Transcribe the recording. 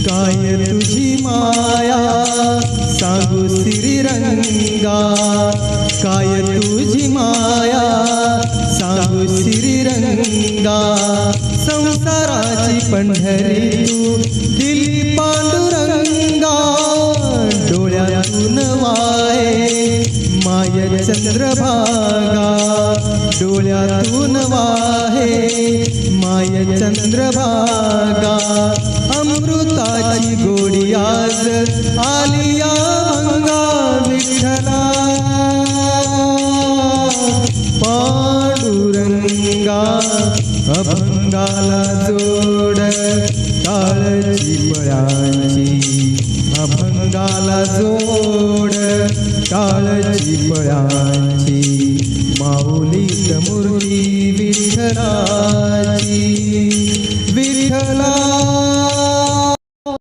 काय तुझी माया सांगू श्रीरंगा, काय तुझी माया सांगू श्रीरंगा. संसाराची पंढरी तू दिली पांडुरंगा, डोळ्यातून वाहे माय चंद्रभागा, डोळ्यातून वाहे माय चंद्रभागा. अमृताची गोडी आज आली या भंगा विठ्ठला, पांडुरंगा अभंगाला जोड टाळची पळाची, अभंगाला जोड टाळची पळाची. माऊलीत मूर्ती विठ्ठला